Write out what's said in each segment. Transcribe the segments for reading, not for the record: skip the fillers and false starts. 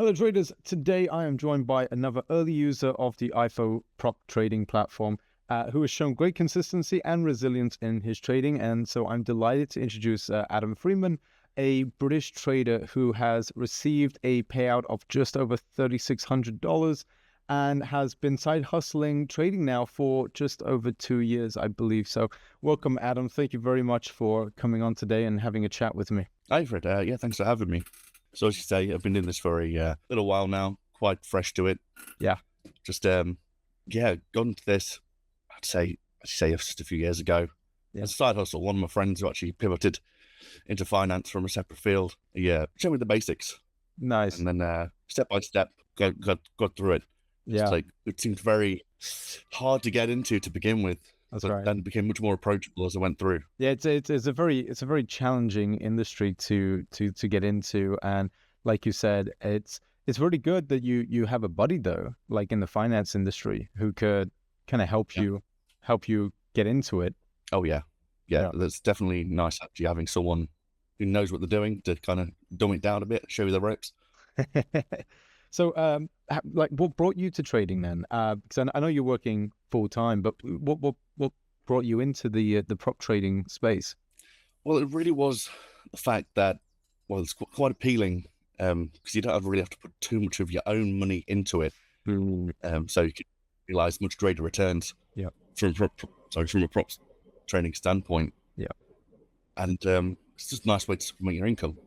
Hello traders, today I am joined by another early user of the AIFO prop trading platform who has shown great consistency and resilience in his trading, and so I'm delighted to introduce Adam Freeman, a British trader who has received a payout of just over $3,600 and has been side hustling trading now for just over 2 years, I believe. So welcome, Adam. Thank you very much for coming on today and having a chat with me. Hi, Fred. Yeah, thanks for having me. So as you say, I've been doing this for a little while now, quite fresh to it. Yeah. Just, got into this, I'd say just a few years ago. Yeah. As a side hustle, one of my friends who actually pivoted into finance from a separate field, showed me the basics. Nice. And then step by step, got through it. Yeah. It's it seemed very hard to get into to begin with. That's but right. Then became much more approachable as I went through. Yeah, it's a very challenging industry to get into, and like you said, it's really good that you have a buddy though, like in the finance industry, who could kind of help you get into it. Oh yeah, that's definitely nice actually having someone who knows what they're doing to kind of dumb it down a bit, show you the ropes. So, like, what brought you to trading then? Because I know you're working full time, but what brought you into the prop trading space? Well, it really was the fact that, it's quite appealing because you don't really have to put too much of your own money into it. So you can realize much greater returns. Yeah. From a props trading standpoint. Yeah. And it's just a nice way to supplement your income.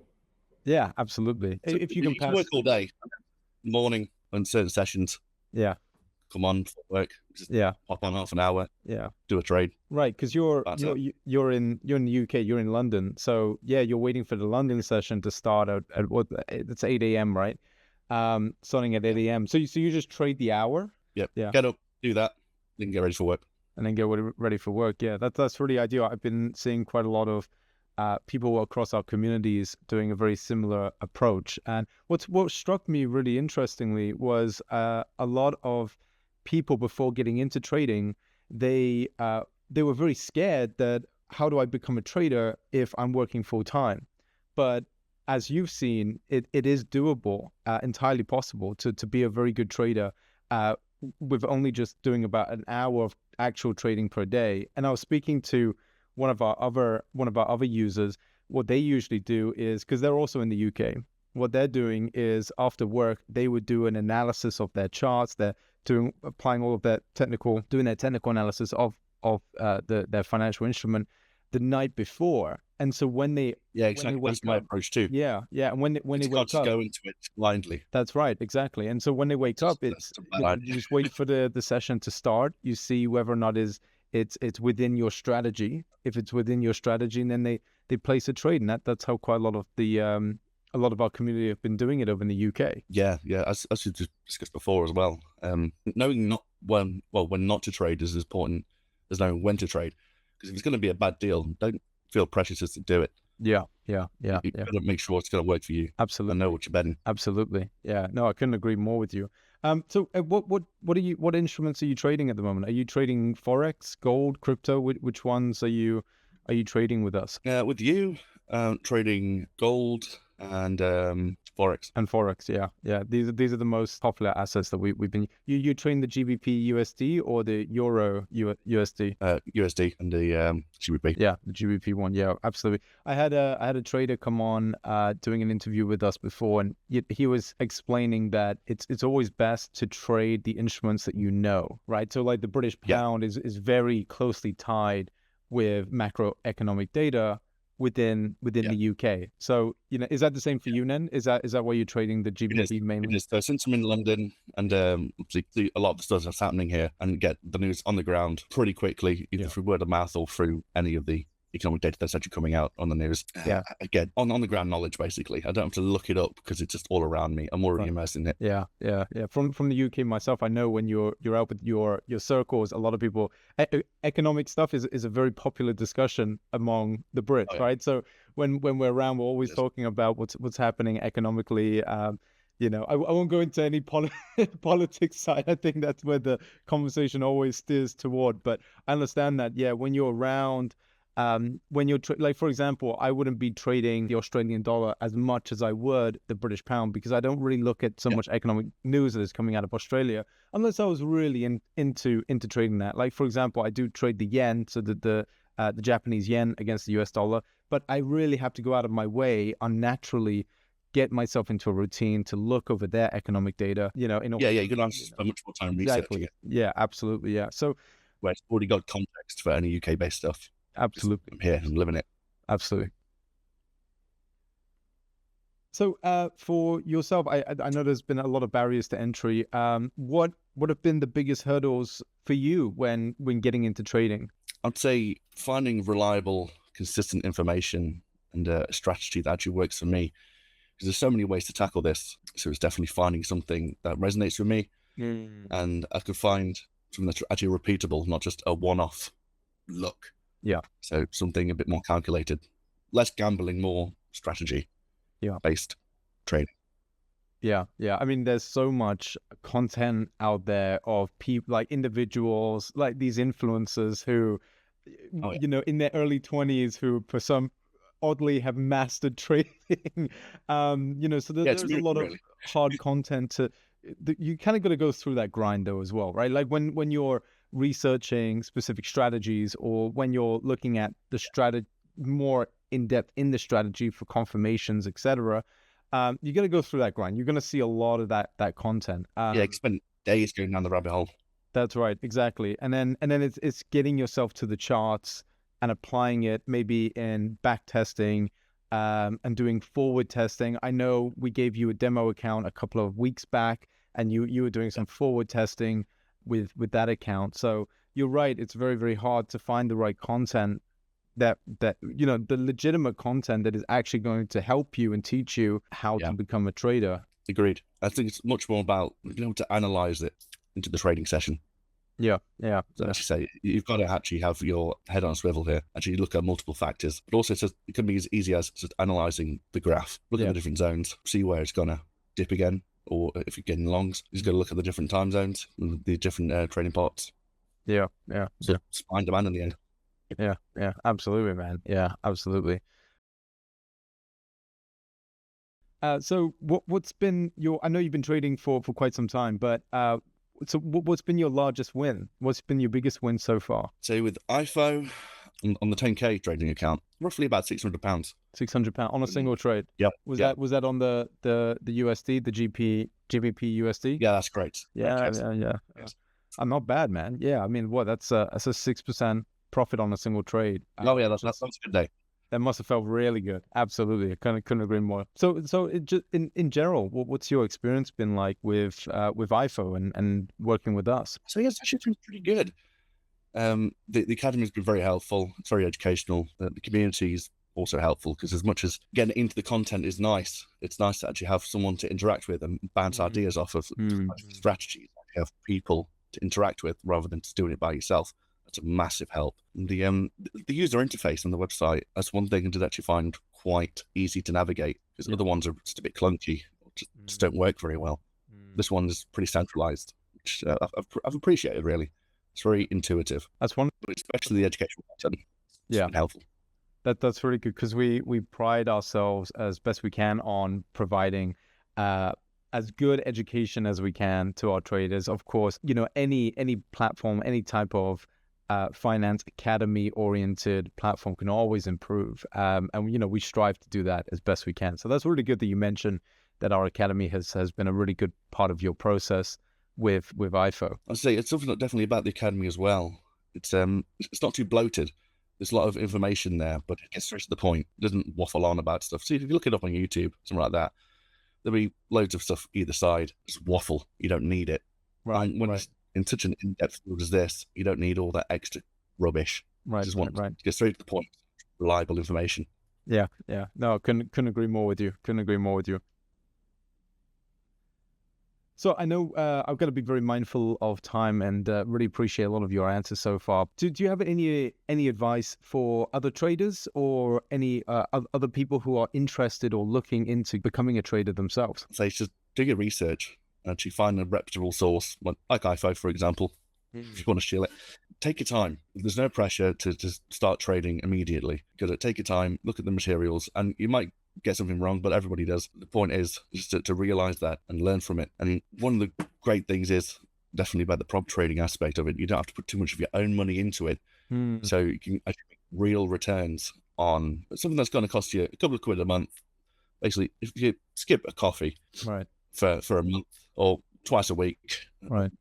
Yeah, absolutely. So if you can pass work all day, morning on certain sessions. Yeah. Come on, work. Just hop on half an hour. Yeah. Do a trade. Right, because you're in the UK, you're in London, so yeah, you're waiting for the London session to start at what, it's 8 a.m. right? Starting at 8 a.m. So you just trade the hour. Yep. Yeah. Get up, do that, then get ready for work. And then get ready for work. Yeah, that's really ideal. I've been seeing quite a lot of people across our communities doing a very similar approach. And what struck me really interestingly was a lot of people before getting into trading, they were very scared that how do I become a trader if I'm working full time? But as you've seen, it is doable, entirely possible to be a very good trader with only just doing about an hour of actual trading per day. And I was speaking to one of our other users. What they usually do is, because they're also in the UK, what they're doing is after work they would do an analysis of their charts. They're applying all of their technical analysis of their financial instrument the night before. And so when they exactly, that's my approach too. And when they wake up, just go into it blindly. That's right, exactly. And so when they wake up, it's you just wait for the session to start. You see whether or not it's within your strategy. If it's within your strategy, and then they place a trade, and that's how quite a lot of our community have been doing it over in the UK. Yeah, as we just discussed before as well. Knowing when not to trade is as important as knowing when to trade. Because if it's going to be a bad deal, don't feel precious to do it. Yeah. You gotta make sure it's going to work for you. Absolutely. And know what you're betting. Absolutely. Yeah. No, I couldn't agree more with you. So what instruments are you trading at the moment? Are you trading Forex, gold, crypto? Which ones are you trading with us? With you, trading gold and Forex. And Forex, yeah. These are the most popular assets that we've been. You train the GBP USD or the Euro USD? USD and the GBP. Yeah, the GBP one. Yeah, absolutely. I had a trader come on doing an interview with us before, and he was explaining that it's always best to trade the instruments that you know, right? So like the British pound is very closely tied with macroeconomic data within the UK. So, is that the same for you then? Is that why you're trading the GBP mainly? It is. So since I'm in London and obviously a lot of the stuff that's happening here and get the news on the ground pretty quickly, either through word of mouth or through any of the economic data that's actually coming out on the news. I get on the ground knowledge, basically. I don't have to look it up because it's just all around me. I'm already immersed in it. Yeah. From the UK myself, I know when you're out with your circles, a lot of people, economic stuff is a very popular discussion among the Brits, right? So when we're around, we're always talking about what's happening economically. I won't go into any politics side. I think that's where the conversation always steers toward. But I understand that, when you're around when you're like, for example, I wouldn't be trading the Australian dollar as much as I would the British pound, because I don't really look at so much economic news that is coming out of Australia unless I was really into trading that. Like, for example, I do trade the yen, so the Japanese yen against the US dollar, but I really have to go out of my way unnaturally get myself into a routine to look over their economic data, you know, you can spend much more time researching it. Yeah, absolutely. Yeah. So where it's already got context for any UK based stuff. Absolutely. I'm here and living it. Absolutely. So for yourself, I know there's been a lot of barriers to entry. What have been the biggest hurdles for you when getting into trading? I'd say finding reliable, consistent information and a strategy that actually works for me. Because there's so many ways to tackle this. So it's definitely finding something that resonates with me. And I could find something that's actually repeatable, not just a one-off look. Yeah. So something a bit more calculated, less gambling, more strategy based trading. Yeah. I mean, there's so much content out there of people, like individuals, like these influencers who, you know, in their early 20s, who for some oddly have mastered trading. You know, so there's a lot of hard content you kind of got to go through that grind though as well, right? Like when you're researching specific strategies, or when you're looking at the strategy more in depth in the strategy for confirmations, etc. You got to go through that grind. You're going to see a lot of that content. You spend days going down the rabbit hole. That's right, exactly. And then it's getting yourself to the charts and applying it maybe in back testing and doing forward testing. I know we gave you a demo account a couple of weeks back, and you were doing some forward testing with that account. So you're right, it's very, very hard to find the right content that you know, the legitimate content that is actually going to help you and teach you how to become a trader. Agreed. I think it's much more about being able to analyze it into the trading session. Yeah. So as you say, you've got to actually have your head on a swivel here. Actually look at multiple factors, but also it can be as easy as just analyzing the graph, look at the different zones, see where it's gonna dip again, or if you're getting longs, you just got to look at the different time zones, the different trading parts. Yeah. So supply and demand in the end. Yeah, absolutely, man. Yeah, absolutely. So what's been I know you've been trading for quite some time, but so what's been your largest win? What's been your biggest win so far? So with AIFO on the 10K trading account, roughly about £600. £600 on a single trade. Yeah. Was that on the USD, the GBP USD? Yeah, that's great. Yeah. Yes. Not bad, man. Yeah, I mean, that's a 6% profit on a single trade. Oh yeah, that's a good day. That must have felt really good. Absolutely, I couldn't agree more. So it just in general, what's your experience been like with AIFO and working with us? So yeah, it's actually been pretty good. The academy's been very helpful. It's very educational. The community is also helpful, because as much as getting into the content is nice, it's nice to actually have someone to interact with and bounce ideas off of strategies. Have people to interact with rather than just doing it by yourself. That's a massive help. The user interface on the website, that's one thing I did actually find quite easy to navigate, because other ones are just a bit clunky, just don't work very well. This one is pretty centralized, which I've appreciated, really. It's very intuitive. That's one, especially the educational content. It's been helpful. That's really good, because we pride ourselves as best we can on providing as good education as we can to our traders. Of course, you know, any platform, any type of finance academy oriented platform can always improve, and you know, we strive to do that as best we can. So that's really good that you mentioned that our academy has been a really good part of your process with AIFO. I'd say it's something definitely about the academy as well. It's not too bloated. There's a lot of information there, but it gets straight to the point. It doesn't waffle on about stuff. See, if you look it up on YouTube, something like that, there'll be loads of stuff either side. Just waffle. You don't need it. Right. And when it's in such an in-depth field as this, you don't need all that extra rubbish. Right. You just want to get straight to the point. Reliable information. Yeah. No, couldn't agree more with you. So I know I've got to be very mindful of time, and really appreciate a lot of your answers so far. Do you have any advice for other traders, or any other people who are interested or looking into becoming a trader themselves? So just do your research and actually find a reputable source, like AIFO, for example. if you want to chill it. Take your time. There's no pressure to just start trading immediately. Take your time, look at the materials, and you might get something wrong, but everybody does. The point is just to realize that and learn from it. And one of the great things is definitely about the prop trading aspect of it. You don't have to put too much of your own money into it. So you can actually make real returns on something that's going to cost you a couple of quid a month. Basically, if you skip a coffee for a month or twice a week,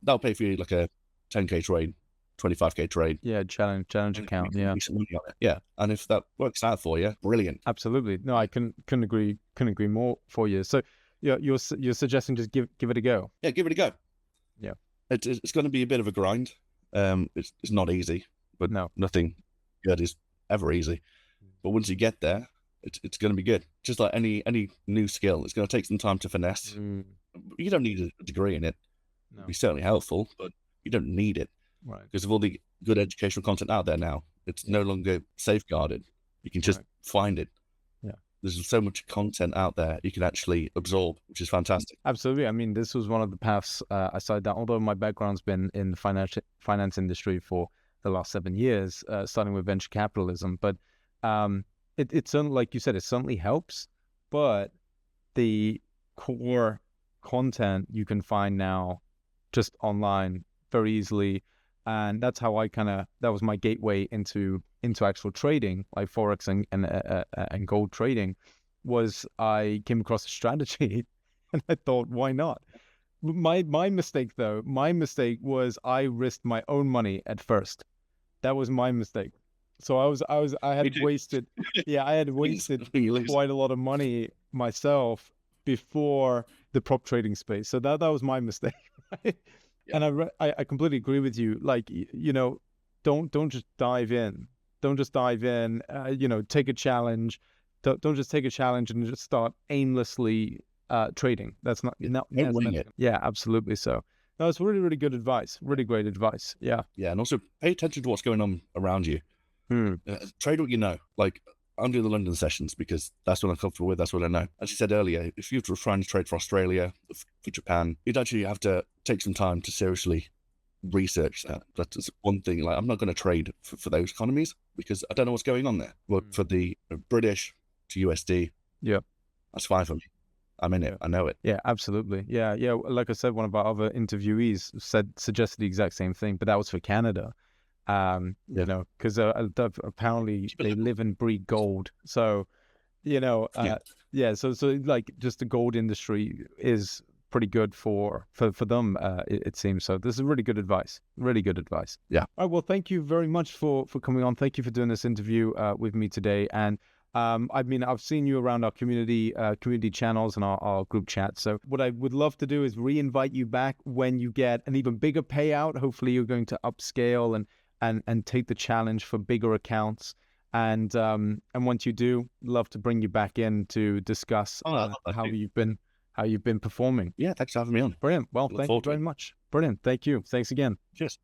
that'll pay for you like a 10K trade, 25K trade. Yeah, challenge account. Yeah. Yeah. And if that works out for you, brilliant. Absolutely. No, I couldn't agree more for you. So you're suggesting just give it a go. Yeah, give it a go. Yeah. It's going to be a bit of a grind. It's not easy, but nothing good is ever easy. But once you get there, it's going to be good. Just like any new skill, it's going to take some time to finesse. You don't need a degree in it. It'd be certainly helpful, but you don't need it. Because of all the good educational content out there now, it's no longer safeguarded. You can just find it. Yeah. There's so much content out there you can actually absorb, which is fantastic. Absolutely. I mean, this was one of the paths I started down, although my background's been in the finance industry for the last 7 years, starting with venture capitalism. But it's certainly, like you said, it certainly helps. But the core content you can find now just online very easily. And that's how that was my gateway into actual trading, like Forex and gold trading, was I came across a strategy and I thought, why not? My mistake was I risked my own money at first. That was my mistake. So I had wasted quite a lot of money myself before the prop trading space. So that was my mistake. Right? Yeah. And I completely agree with you. Like, don't just dive in. Don't just dive in. Take a challenge. Don't just take a challenge and just start aimlessly trading. That's not wing it. Yeah, absolutely. So no, it's really, really good advice. Really great advice. Yeah. Yeah, and also pay attention to what's going on around you. Trade what you know. Like, I'm doing the London sessions because that's what I'm comfortable with. That's what I know. As you said earlier, if you were trying to trade for Australia, for Japan, you'd actually have to take some time to seriously research that. That's one thing. Like, I'm not going to trade for those economies because I don't know what's going on there. But for the British to USD, that's fine for me. I'm in it. I know it. Yeah, absolutely. Yeah. Like I said, one of our other interviewees suggested the exact same thing, but that was for Canada. Because apparently they live and breathe gold. So, so like just the gold industry is pretty good for them, it seems. So this is really good advice. Really good advice. Yeah. All right. Well, thank you very much for coming on. Thank you for doing this interview with me today. And I've seen you around our community channels and our group chats. So what I would love to do is re-invite you back when you get an even bigger payout. Hopefully you're going to upscale and take the challenge for bigger accounts. And once you do, love to bring you back in to discuss how you've been performing. Yeah, thanks for having me on. Brilliant. Well, thank you very much. Brilliant. Thank you. Thanks again. Cheers.